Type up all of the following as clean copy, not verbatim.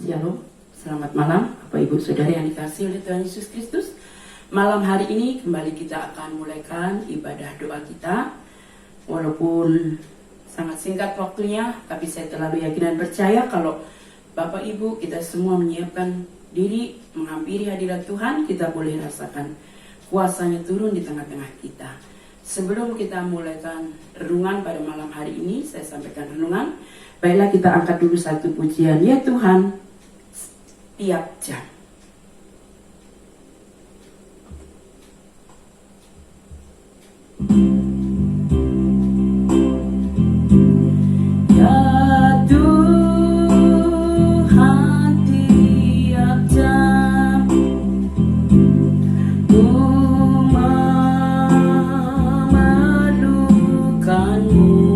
Shalom, selamat malam Bapak Ibu Saudara yang dikasihi oleh Tuhan Yesus Kristus. Malam hari ini kembali kita akan mulaikan ibadah doa kita. Walaupun sangat singkat waktunya, tapi saya terlalu yakin dan percaya kalau Bapak Ibu kita semua menyiapkan diri menghampiri hadirat Tuhan, kita boleh rasakan kuasanya turun di tengah-tengah kita. Sebelum kita mulaikan renungan pada malam hari ini, saya sampaikan renungan. Baiklah, kita angkat dulu satu pujian. Ya Tuhan, tiap jam. Ya Tuhan, tiap jam ku memerlukanmu.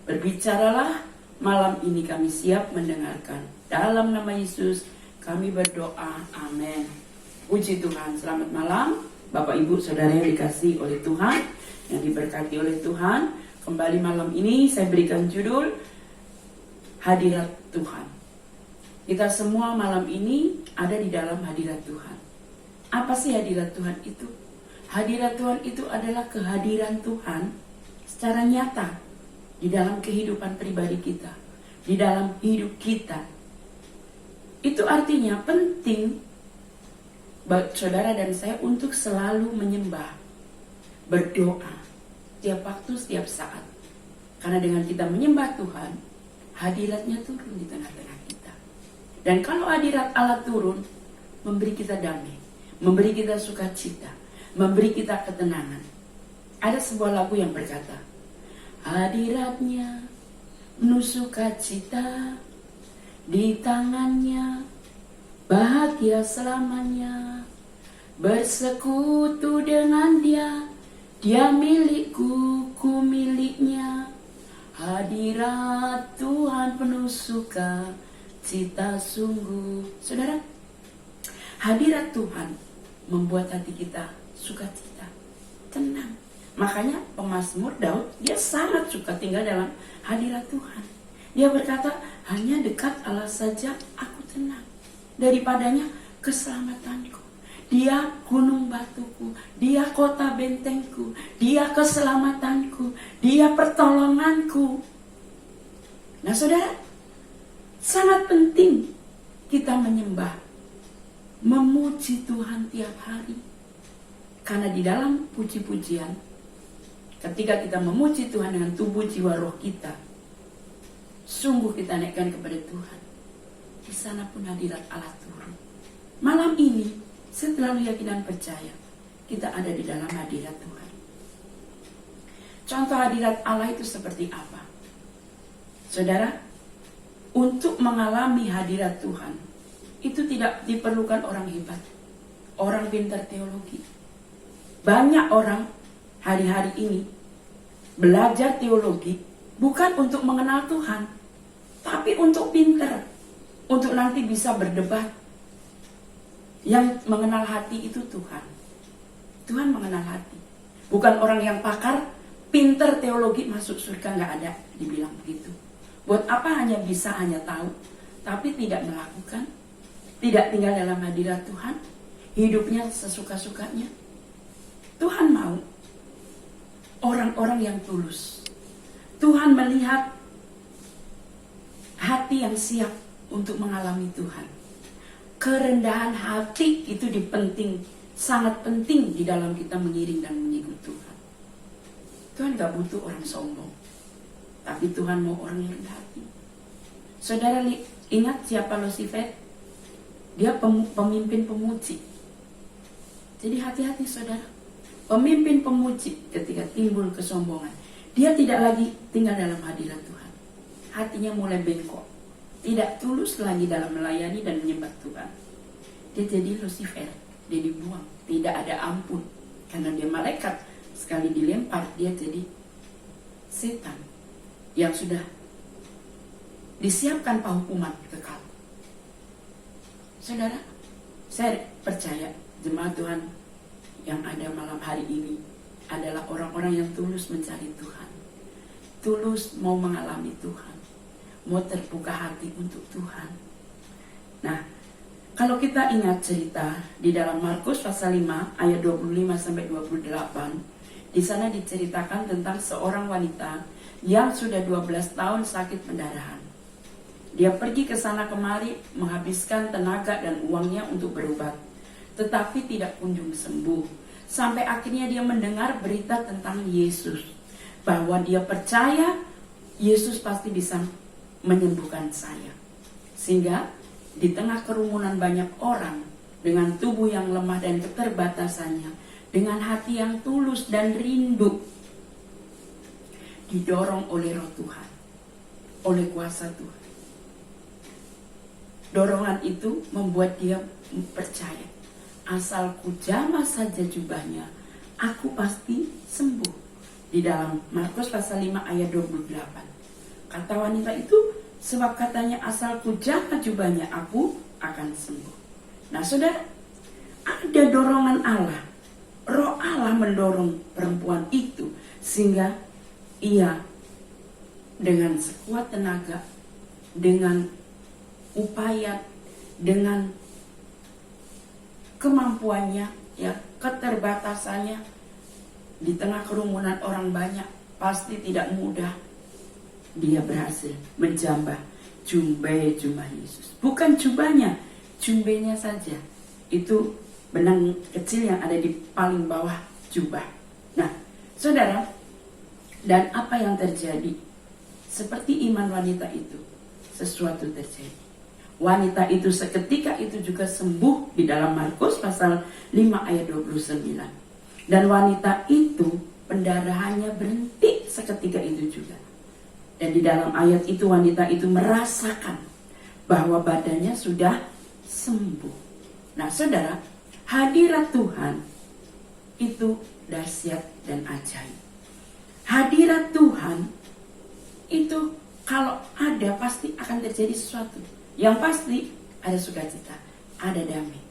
Berbicaralah, malam ini kami siap mendengarkan. Dalam nama Yesus kami berdoa, amin. Puji Tuhan. Selamat malam Bapak Ibu Saudara yang dikasihi oleh Tuhan, yang diberkati oleh Tuhan. Kembali malam ini saya berikan judul Hadirat Tuhan. Kita semua malam ini ada di dalam hadirat Tuhan. Apa sih hadirat Tuhan itu? Hadirat Tuhan itu adalah kehadiran Tuhan secara nyata di dalam kehidupan pribadi kita, di dalam hidup kita. Itu artinya penting bagi saudara dan saya untuk selalu menyembah, berdoa, tiap waktu, setiap saat. Karena dengan kita menyembah Tuhan, hadiratnya turun di tengah-tengah kita. Dan kalau hadirat Allah turun, memberi kita damai, memberi kita sukacita, memberi kita ketenangan. Ada sebuah lagu yang berkata, hadiratnya penuh sukacita, di tangannya bahagia selamanya, bersekutu dengan dia, dia milikku, ku miliknya. Hadirat Tuhan penuh sukacita sungguh. Saudara, hadirat Tuhan membuat hati kita sukacita, tenang. Makanya pemazmur Daud, dia sangat suka tinggal dalam hadirat Tuhan. Dia berkata, hanya dekat Allah saja aku tenang. Daripadanya keselamatanku. Dia gunung batuku, dia kota bentengku, dia keselamatanku, dia pertolonganku. Nah saudara, sangat penting kita menyembah, memuji Tuhan tiap hari. Karena di dalam puji-pujian, ketika kita memuji Tuhan dengan tubuh jiwa roh kita, sungguh kita naikkan kepada Tuhan. Di sana pun hadirat Allah turun. Malam ini, saya terlalu yakin dan percaya kita ada di dalam hadirat Tuhan. Contoh hadirat Allah itu seperti apa? Saudara, untuk mengalami hadirat Tuhan, itu tidak diperlukan orang hebat, orang pintar teologi. Banyak orang hari-hari ini belajar teologi bukan untuk mengenal Tuhan, tapi untuk pintar, untuk nanti bisa berdebat. Yang mengenal hati itu Tuhan. Tuhan mengenal hati. Bukan orang yang pakar, pintar teologi masuk surga, nggak ada dibilang begitu. Buat apa hanya bisa, hanya tahu, tapi tidak melakukan, tidak tinggal dalam hadirat Tuhan, hidupnya sesuka-sukanya. Tuhan mau orang-orang yang tulus. Tuhan melihat hati yang siap untuk mengalami Tuhan. Kerendahan hati itu sangat penting di dalam kita mengiring dan mengikut Tuhan. Tuhan gak butuh orang sombong, tapi Tuhan mau orang yang rendah hati. Saudara ingat siapa Lucifer? Dia pemimpin pemuji. Jadi hati-hati saudara. Pemimpin pemuji ketika timbul kesombongan, dia tidak lagi tinggal dalam hadirat Tuhan. Hatinya mulai bengkok. Tidak tulus lagi dalam melayani dan menyembah Tuhan. Dia jadi Lucifer, dia dibuang, tidak ada ampun. Karena dia malaikat, sekali dilempar dia jadi setan yang sudah disiapkan penghukuman kekal. Saudara, saya percaya jemaat Tuhan yang ada malam hari ini adalah orang-orang yang tulus mencari Tuhan, tulus mau mengalami Tuhan, mau terbuka hati untuk Tuhan. Nah, kalau kita ingat cerita di dalam Markus pasal 5 ayat 25-28, di sana diceritakan tentang seorang wanita yang sudah 12 tahun sakit pendarahan. Dia pergi ke sana kemari menghabiskan tenaga dan uangnya untuk berobat, tetapi tidak kunjung sembuh. Sampai akhirnya dia mendengar berita tentang Yesus, bahwa dia percaya Yesus pasti bisa menyembuhkan saya. Sehingga di tengah kerumunan banyak orang dengan tubuh yang lemah dan keterbatasannya, dengan hati yang tulus dan rindu, didorong oleh roh Tuhan, oleh kuasa Tuhan. Dorongan itu membuat dia percaya, asal ku jamah saja jubahnya, aku pasti sembuh. Di dalam Markus pasal 5 ayat 28. Kata wanita itu, sebab katanya asal ku jamah jubahnya aku akan sembuh. Nah saudara, ada dorongan Allah. Roh Allah mendorong perempuan itu sehingga ia dengan sekuat tenaga, dengan upaya, dengan kemampuannya, ya, keterbatasannya, di tengah kerumunan orang banyak, pasti tidak mudah. Dia berhasil menjamah jubah Yesus. Bukan jubahnya, jumbenya saja. Itu benang kecil yang ada di paling bawah jubah. Nah, saudara, dan apa yang terjadi? Seperti iman wanita itu, sesuatu terjadi. Wanita itu seketika itu juga sembuh di dalam Markus pasal 5 ayat 29. Dan wanita itu pendarahannya berhenti seketika itu juga. Dan di dalam ayat itu wanita itu merasakan bahwa badannya sudah sembuh. Nah, saudara, hadirat Tuhan itu dahsyat dan ajaib. Hadirat Tuhan itu kalau ada pasti akan terjadi sesuatu. Yang pasti ada sukacita, ada damai,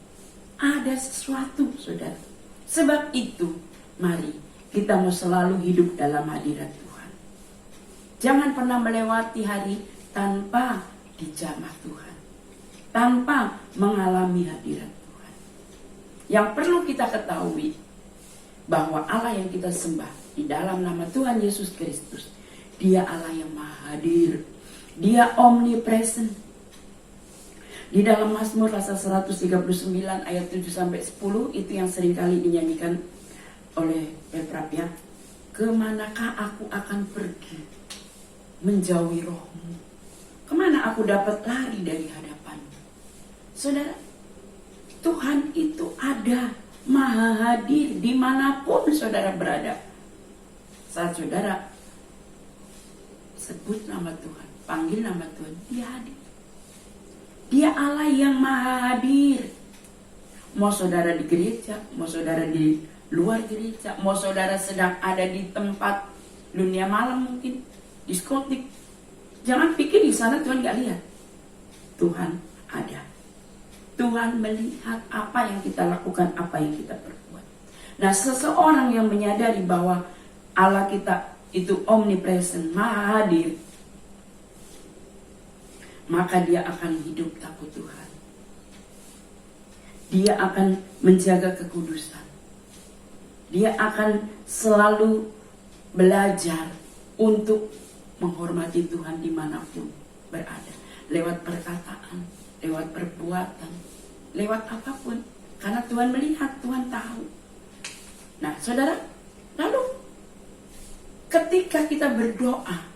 ada sesuatu, saudara. Sebab itu, mari kita mau selalu hidup dalam hadirat Tuhan. Jangan pernah melewati hari tanpa dijamah Tuhan, tanpa mengalami hadirat Tuhan. Yang perlu kita ketahui bahwa Allah yang kita sembah di dalam nama Tuhan Yesus Kristus, Dia Allah yang maha hadir, Dia omnipresent. Di dalam Mazmur pasal 139 ayat 7-10 itu yang seringkali dinyanyikan oleh Petrap ya. Kemanakah aku akan pergi menjauhi rohmu? Kemana aku dapat lari dari hadapanmu? Saudara, Tuhan itu ada, maha hadir dimanapun saudara berada. Saat saudara sebut nama Tuhan, panggil nama Tuhan, Dia hadir. Dia Allah yang maha hadir. Mau saudara di gereja, mau saudara di luar gereja, mau saudara sedang ada di tempat dunia malam mungkin, diskotik. Jangan pikir di sana Tuhan gak lihat. Tuhan ada. Tuhan melihat apa yang kita lakukan, apa yang kita perbuat. Nah, seseorang yang menyadari bahwa Allah kita itu omnipresent, maha hadir, maka dia akan hidup takut Tuhan. Dia akan menjaga kekudusan. Dia akan selalu belajar untuk menghormati Tuhan dimanapun berada. Lewat perkataan, lewat perbuatan, lewat apapun. Karena Tuhan melihat, Tuhan tahu. Nah, saudara, lalu ketika kita berdoa,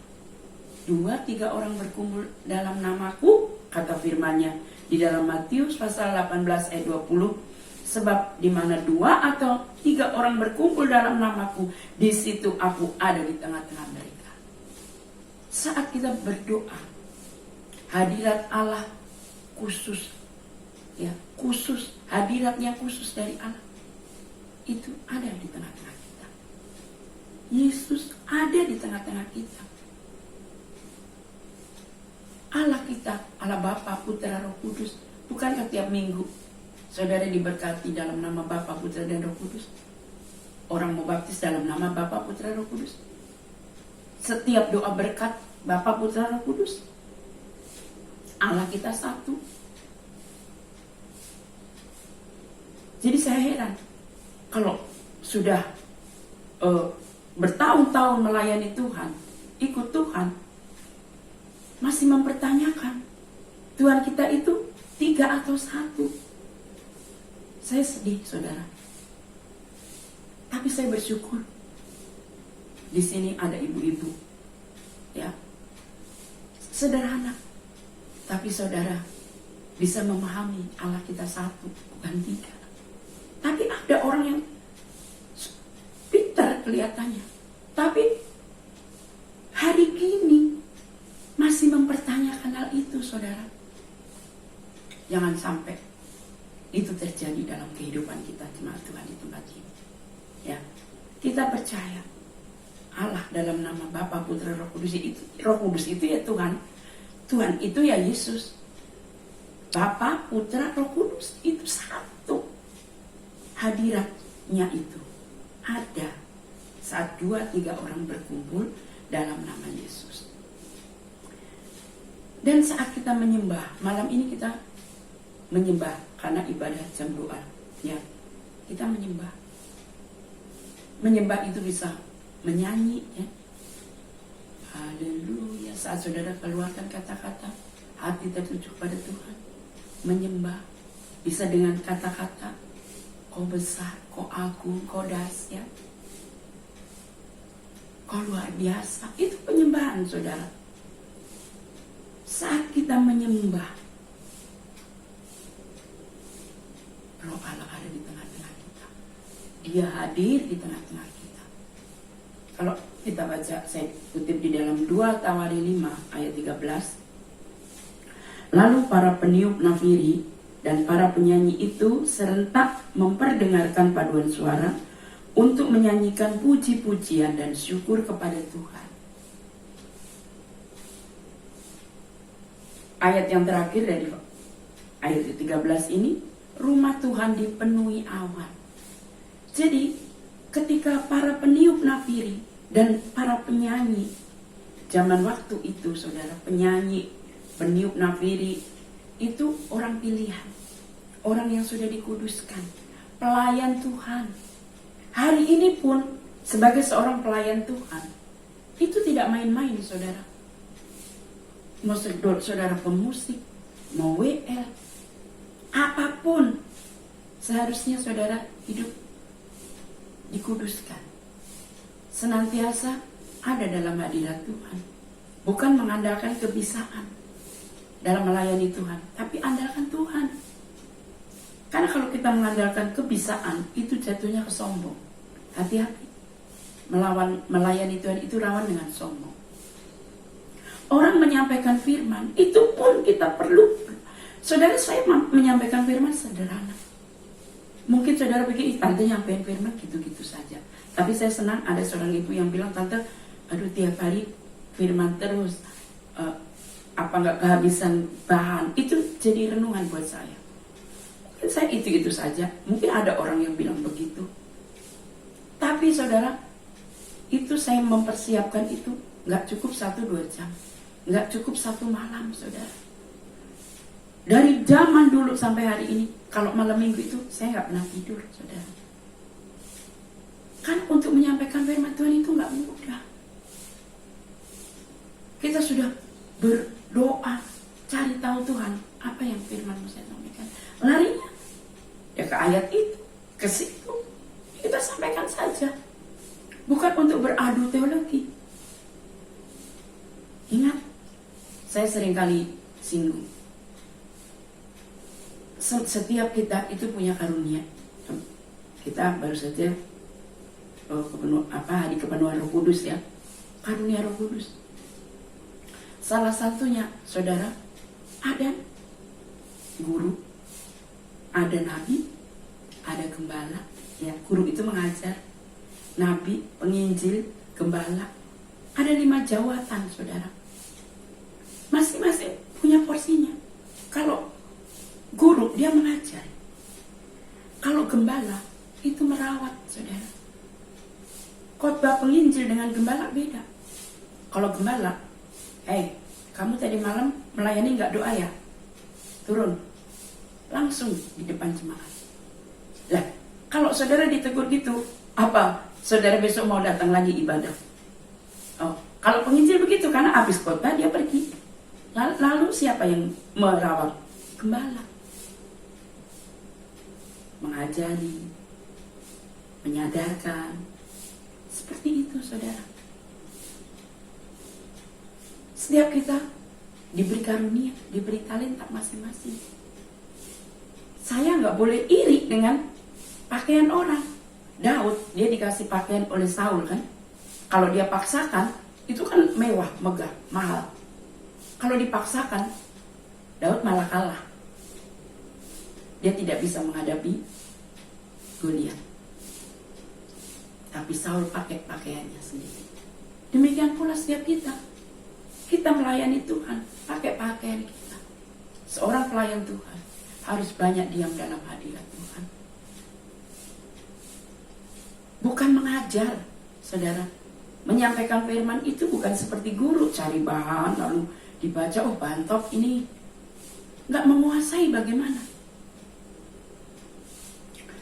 2-3 orang berkumpul dalam namaku, kata firman-Nya di dalam Matius pasal 18 ayat 20, sebab di mana 2 atau 3 orang berkumpul dalam namaku, di situ aku ada di tengah-tengah mereka. Saat kita berdoa, hadirat Allah khusus, ya khusus, hadiratnya khusus dari Allah itu ada di tengah-tengah kita. Yesus ada di tengah-tengah kita. Allah kita, Allah Bapa, Putra, Roh Kudus. Bukankah tiap minggu saudara diberkati dalam nama Bapa, Putra, dan Roh Kudus? Orang mau baptis dalam nama Bapa, Putra, Roh Kudus. Setiap doa berkat Bapa, Putra, Roh Kudus. Allah kita satu. Jadi saya heran kalau sudah bertahun-tahun melayani Tuhan, ikut Tuhan, masih mempertanyakan Tuhan kita itu 3 atau 1. Saya sedih, saudara. Tapi saya bersyukur di sini ada ibu-ibu, ya, sederhana, tapi saudara bisa memahami Allah kita 1, bukan 3. Tapi ada orang yang pintar kelihatannya, tapi hari ini masih mempertanyakan hal itu, saudara. Jangan sampai itu terjadi dalam kehidupan kita, jemaat Tuhan di tempat ini. Ya, kita percaya Allah dalam nama Bapa, Putra, Roh Kudus itu. Roh Kudus itu ya Tuhan. Tuhan itu ya Yesus. Bapa, Putra, Roh Kudus itu satu. Hadiratnya itu ada saat 2-3 orang berkumpul dalam nama Yesus. Dan saat kita menyembah, malam ini kita menyembah karena ibadah jam doa, ya, kita menyembah. Menyembah itu bisa menyanyi, ya. Haleluya. Saat saudara keluarkan kata-kata hati tertuju pada Tuhan, menyembah, bisa dengan kata-kata, kau besar, kau agung, kau dahsyat, kau luar biasa. Itu penyembahan, saudara. Saat kita menyembah, Roh Allah ada di tengah-tengah kita. Dia hadir di tengah-tengah kita. Kalau kita baca, saya kutip di dalam 2 Tawari 5 ayat 13. Lalu para peniup nafiri dan para penyanyi itu serentak memperdengarkan paduan suara untuk menyanyikan puji-pujian dan syukur kepada Tuhan. Ayat yang terakhir dari ayat 13 ini, rumah Tuhan dipenuhi awan. Jadi ketika para peniup nafiri dan para penyanyi zaman waktu itu, saudara, penyanyi, peniup nafiri itu orang pilihan, orang yang sudah dikuduskan, pelayan Tuhan. Hari ini pun sebagai seorang pelayan Tuhan itu tidak main-main, saudara. Mau saudara pemusik, mau WL, apapun, seharusnya saudara hidup dikuduskan, senantiasa ada dalam hadirat Tuhan, bukan mengandalkan kebisaan dalam melayani Tuhan, tapi andalkan Tuhan. Karena kalau kita mengandalkan kebisaan, itu jatuhnya ke sombong. Hati-hati, melayani Tuhan itu rawan dengan sombong. Orang menyampaikan firman, itu pun kita perlu. Saudara, saya menyampaikan firman sederhana. Mungkin saudara pikir, tante nyampein firman gitu-gitu saja. Tapi saya senang ada seorang ibu yang bilang, tante, aduh tiap hari firman terus, apa nggak kehabisan bahan. Itu jadi renungan buat saya. Mungkin saya itu saja. Mungkin ada orang yang bilang begitu. Tapi saudara, itu saya mempersiapkan itu nggak cukup 1-2 jam. Nggak cukup 1 malam, saudara. Dari zaman dulu sampai hari ini, kalau malam minggu itu saya nggak pernah tidur, saudara. Kan untuk menyampaikan firman Tuhan itu nggak mudah. Kita sudah berdoa, cari tahu Tuhan, apa yang firman saya sampaikan. Larinya ya ke ayat itu, ke situ. Kita sampaikan saja. Bukan untuk beradu teologi. Ingat, saya seringkali singgung. Setiap kita itu punya karunia. Kita baru saja hari kepenuhan Roh Kudus, ya. Karunia Roh Kudus. Salah satunya, saudara, ada guru, ada nabi, ada gembala. Ya, guru itu mengajar, nabi, penginjil, gembala. Ada 5 jawatan, saudara. Masing-masing punya porsinya. Kalau guru, dia mengajar. Kalau gembala, itu merawat, saudara. Khotbah penginjil dengan gembala beda. Kalau gembala, kamu tadi malam melayani nggak doa ya? Turun, langsung di depan jemaat. Lah, kalau saudara ditegur gitu, apa? Saudara besok mau datang lagi ibadah? Oh, kalau penginjil begitu, karena habis khotbah dia pergi. Lalu siapa yang merawat? Gembala. Mengajari, menyadarkan. Seperti itu, saudara. Setiap kita diberi karunia, diberi talenta masing-masing. Saya nggak boleh iri dengan pakaian orang. Daud, dia dikasih pakaian oleh Saul, kan? Kalau dia paksakan, itu kan mewah, megah, mahal. Kalau dipaksakan, Daud malah kalah. Dia tidak bisa menghadapi Goliat. Tapi Saul pakai pakaiannya sendiri. Demikian pula setiap kita. Kita melayani Tuhan, pakai pakaian kita. Seorang pelayan Tuhan harus banyak diam dalam hadirat Tuhan. Bukan mengajar, saudara. Menyampaikan firman itu bukan seperti guru, cari bahan lalu dibaca, oh bantop ini. Nggak menguasai bagaimana.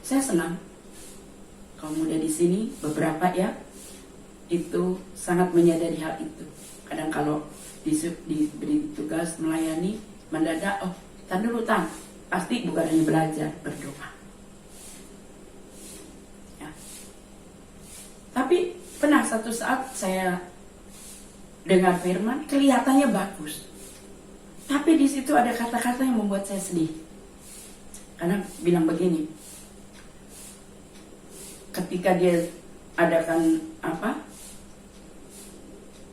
Saya senang kaum muda di sini, beberapa ya, itu sangat menyadari hal itu. Kadang kalau diberi tugas melayani, mendadak, oh, tar dulu Tan, pasti bukan hanya belajar, berdoa. Ya. Tapi pernah satu saat saya dengar firman, kelihatannya bagus. Tapi di situ ada kata-kata yang membuat saya sedih. Karena bilang begini, ketika dia adakan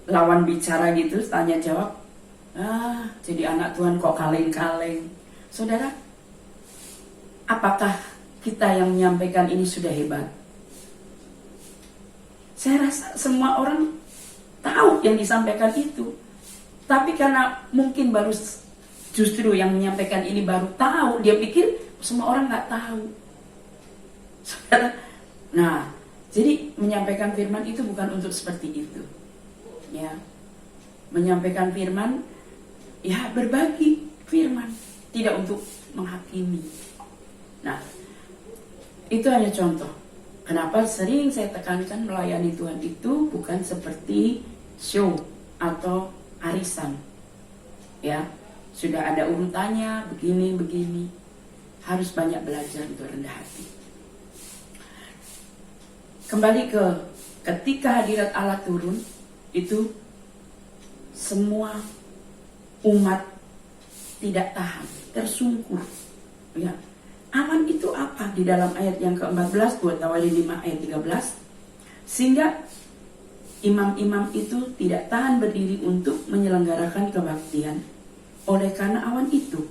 lawan bicara gitu, tanya jawab, jadi anak Tuhan kok kaleng-kaleng. Saudara, apakah kita yang menyampaikan ini sudah hebat? Saya rasa semua orang tahu yang disampaikan itu. Tapi karena mungkin baru justru yang menyampaikan ini baru tahu, dia pikir semua orang nggak tahu. Saudara, nah, jadi menyampaikan firman itu bukan untuk seperti itu. Ya, menyampaikan firman, ya berbagi firman, tidak untuk menghakimi. Nah, itu hanya contoh. Kenapa sering saya tekankan melayani Tuhan itu bukan seperti show atau arisan. Ya, sudah ada urutannya, begini. Harus banyak belajar untuk rendah hati. Kembali ke ketika hadirat Allah turun, itu semua umat tidak tahan, tersungkur. Ya. Awan itu apa? Di dalam ayat yang ke-14, 2 Tawari 5 ayat 13. Sehingga imam-imam itu tidak tahan berdiri untuk menyelenggarakan kebaktian oleh karena awan itu.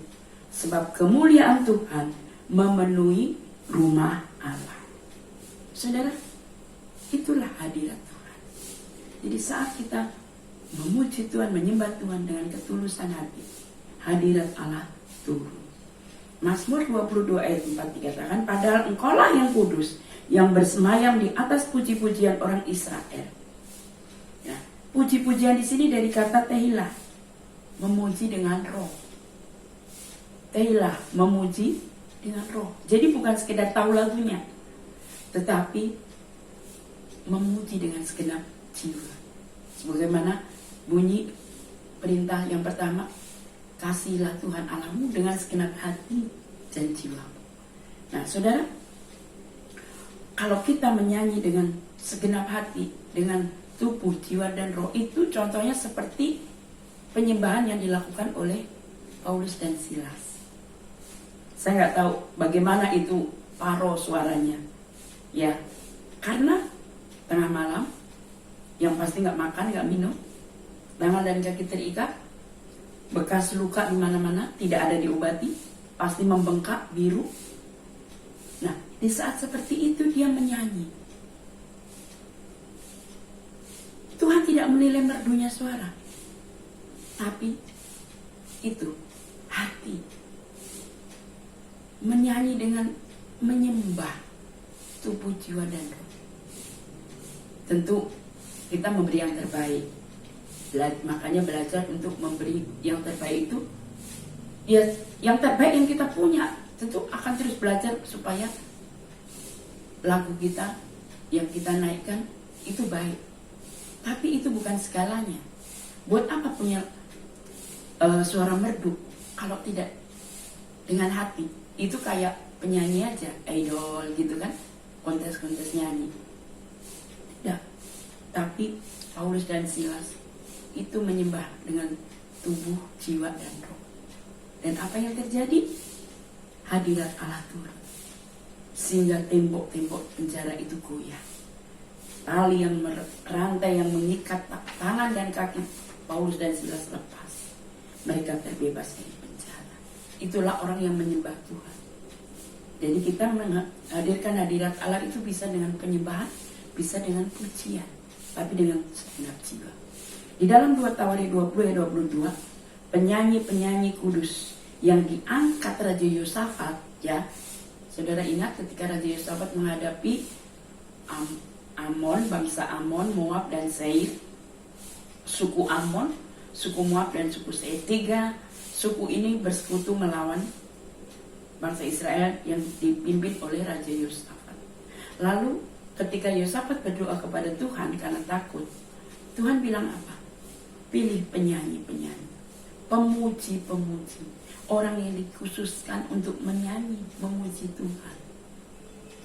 Sebab kemuliaan Tuhan memenuhi rumah Allah. Saudara, itulah hadirat Tuhan. Jadi saat kita memuji Tuhan, menyembah Tuhan dengan ketulusan hati, hadirat Allah turun. Mazmur 22 ayat 4 dikatakan, padahal engkaulah yang kudus, yang bersemayam di atas puji-pujian orang Israel. Ya, puji-pujian di sini dari kata tehilah, memuji dengan roh. Tehilah, memuji dengan roh. Jadi bukan sekedar tahu lagunya, tetapi memuji dengan segenap jiwa. Sebagaimana bunyi perintah yang pertama, kasihilah Tuhan Allahmu dengan segenap hati dan jiwamu. Nah, saudara, kalau kita menyanyi dengan segenap hati, dengan tubuh, jiwa, dan roh, itu contohnya seperti penyembahan yang dilakukan oleh Paulus dan Silas. Saya nggak tahu bagaimana itu paro suaranya. Ya, karena tengah malam, yang pasti nggak makan, nggak minum, tangan dan kaki terikat, bekas luka di mana-mana, tidak ada diobati, pasti membengkak, biru. Nah, di saat seperti itu dia menyanyi. Tuhan tidak menilai merdunya suara, tapi itu hati. Menyanyi dengan menyembah tubuh, jiwa, dan roh. Tentu kita memberi yang terbaik. Makanya belajar untuk memberi yang terbaik itu, ya yang terbaik yang kita punya. Tentu akan terus belajar supaya lagu kita yang kita naikkan itu baik. Tapi itu bukan segalanya. Buat apa punya suara merdu kalau tidak dengan hati? Itu kayak penyanyi aja, idol gitu kan, kontes-kontes nyanyi. Tidak. Tapi Paulus dan Silas itu menyembah dengan tubuh, jiwa, dan roh. Dan apa yang terjadi? Hadirat Allah turun. Sehingga tembok-tembok penjara itu goyah. Tali yang rantai yang mengikat tangan dan kaki Paulus dan Silas lepas. Mereka terbebas dari penjara. Itulah orang yang menyembah Tuhan. Jadi kita menghadirkan hadirat Allah itu bisa dengan penyembahan, bisa dengan pujian, tapi dengan segenap jiwa. Di dalam 2 Tawari 20 ayat 22, penyanyi-penyanyi kudus yang diangkat Raja Yosafat, ya, saudara ingat ketika Raja Yosafat menghadapi Amon, bangsa Amon, Moab, dan Seir, suku Amon, suku Moab, dan suku Seir. 3 suku ini bersekutu melawan bangsa Israel yang dipimpin oleh Raja Yosafat. Lalu ketika Yosafat berdoa kepada Tuhan karena takut, Tuhan bilang apa? Pilih penyanyi-penyanyi, pemuji-pemuji, orang yang dikhususkan untuk menyanyi, memuji Tuhan.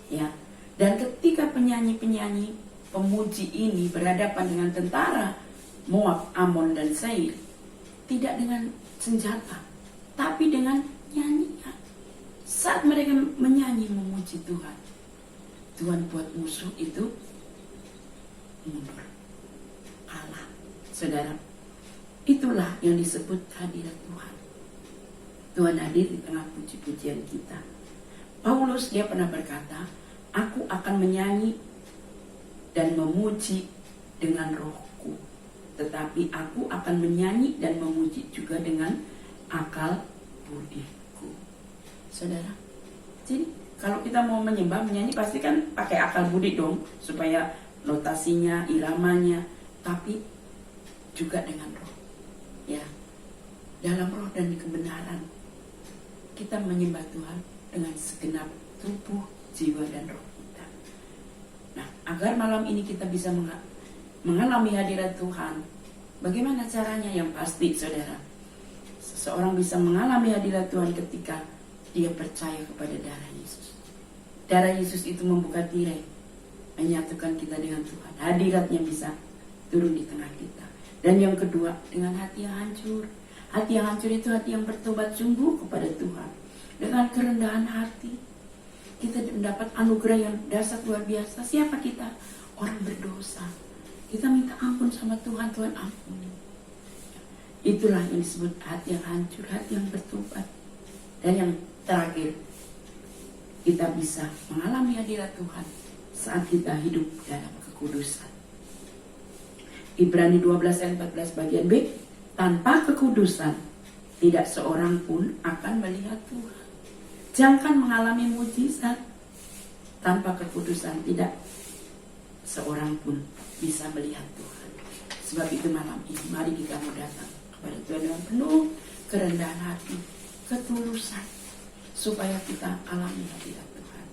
Ya, dan ketika penyanyi-penyanyi pemuji ini berhadapan dengan tentara Moab, Amon, dan Seir, tidak dengan senjata, tapi dengan nyanyian. Saat mereka menyanyi memuji Tuhan, Tuhan buat musuh itu mundur, kalah. Saudara, itulah yang disebut hadirat Tuhan. Tuhan hadir di tengah puji-pujian kita. Paulus dia pernah berkata, aku akan menyanyi dan memuji dengan rohku, tetapi aku akan menyanyi dan memuji juga dengan akal budiku. Saudara, jadi kalau kita mau menyembah, menyanyi pasti kan pakai akal budi dong, supaya notasinya, iramanya, tapi juga dengan roh. Ya, dalam roh dan kebenaran kita menyembah Tuhan dengan segenap tubuh, jiwa, dan roh kita. Nah, agar malam ini kita bisa mengalami hadirat Tuhan, bagaimana caranya? Yang pasti, saudara, seseorang bisa mengalami hadirat Tuhan ketika dia percaya kepada darah Yesus. Darah Yesus itu membuka tirai, menyatukan kita dengan Tuhan. Hadiratnya bisa turun di tengah kita. Dan yang kedua, dengan hati yang hancur. Hati yang hancur itu hati yang bertobat sungguh kepada Tuhan. Dengan kerendahan hati, kita mendapat anugerah yang dahsyat luar biasa. Siapa kita? Orang berdosa. Kita minta ampun sama Tuhan, Tuhan ampuni. Itulah yang disebut hati yang hancur, hati yang bertobat. Dan yang terakhir, kita bisa mengalami hadirat Tuhan saat kita hidup dalam kekudusan. Ibrani 12 ayat 14 bagian B, tanpa kekudusan tidak seorang pun akan melihat Tuhan. Jangan mengalami mujizat, tanpa kekudusan tidak seorang pun bisa melihat Tuhan. Sebab itu malam ini mari kita mau datang kepada Tuhan dengan penuh kerendahan hati, ketulusan, supaya kita alami hadirat Tuhan.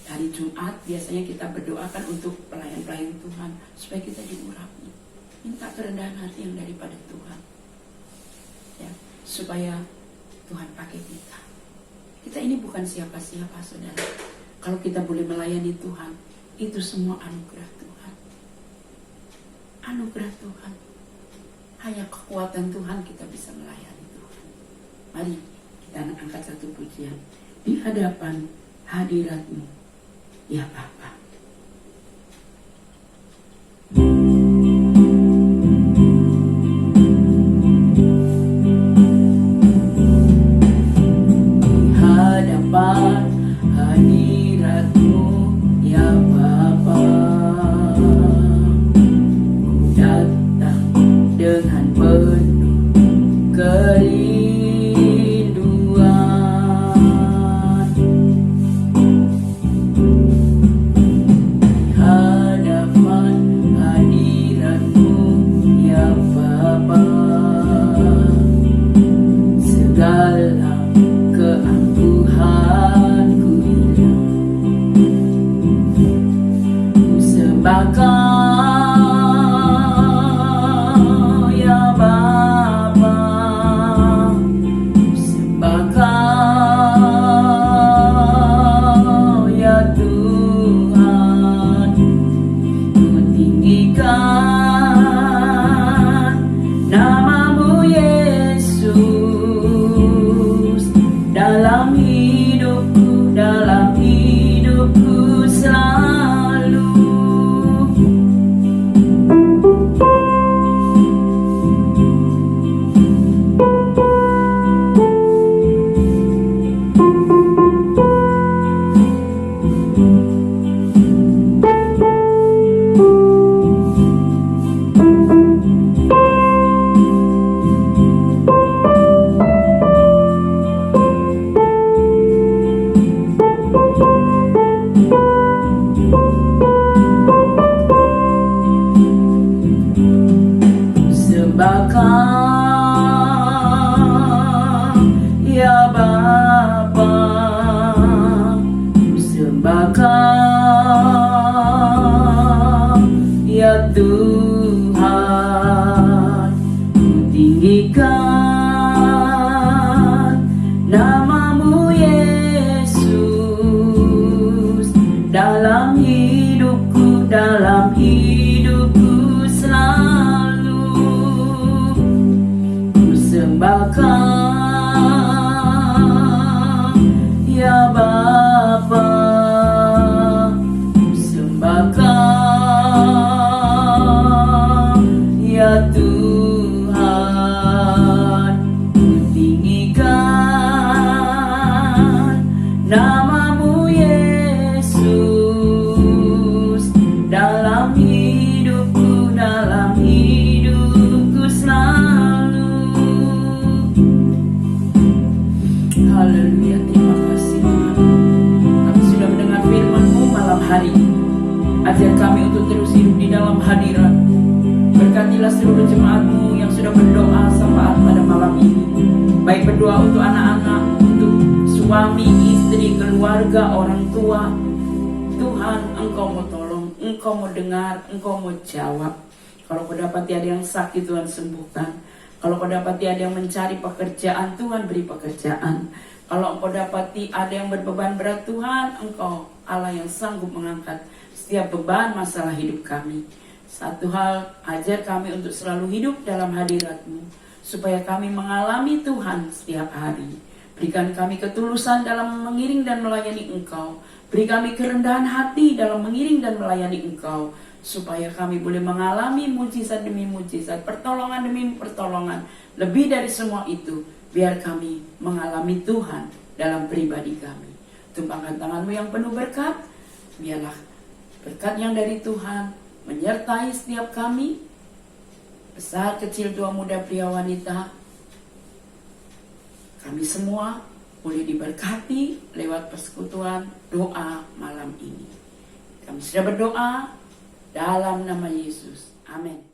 Hari Jumat biasanya kita berdoakan untuk pelayan-pelayan Tuhan supaya kita diurapi. Minta kerendahan hati yang daripada Tuhan, ya, supaya Tuhan pakai kita. Kita ini bukan siapa-siapa, saudara. Kalau kita boleh melayani Tuhan, itu semua anugerah Tuhan. Anugerah Tuhan. Hanya kekuatan Tuhan kita bisa melayani Tuhan. Mari kita angkat satu pujian di hadapan hadirat-Mu, ya Bapa. Hadapan hadirat-Mu, ya Bapa, ku datang dengan penuh kerinduan. sembahkan ya Bapa, sembahkan ya Tuhan, tinggikan namamu Yesus dalam hidupku selalu. Haleluya, terima kasih Tuhan. Kami sudah mendengar firman-Mu malam hari ini. Ajar kami untuk terus hidup di dalam hadirat. Berkatilah seluruh jemaat-Mu yang sudah berdoa syafaat pada malam ini. Baik berdoa untuk anak-anak, untuk suami, istri, keluarga, orang tua. Tuhan, Engkau mau tolong, Engkau mau dengar, Engkau mau jawab. Kalau kau dapati ada yang sakit, Tuhan sembuhkan. Kalau kau dapati ada yang mencari pekerjaan, Tuhan beri pekerjaan. Kalau engkau dapati ada yang berbeban berat, Tuhan, Engkau Allah yang sanggup mengangkat setiap beban masalah hidup kami. Satu hal, ajar kami untuk selalu hidup dalam hadirat-Mu, supaya kami mengalami Tuhan setiap hari. Berikan kami ketulusan dalam mengiring dan melayani Engkau. Beri kami kerendahan hati dalam mengiring dan melayani Engkau, supaya kami boleh mengalami mujizat demi mujizat, pertolongan demi pertolongan. Lebih dari semua itu, biar kami mengalami Tuhan dalam pribadi kami. Tumpangkan tangan-Mu yang penuh berkat, biarlah berkat yang dari Tuhan menyertai setiap kami, besar, kecil, tua, muda, pria, wanita. Kami semua boleh diberkati lewat persekutuan doa malam ini. Kami sudah berdoa dalam nama Yesus. Amin.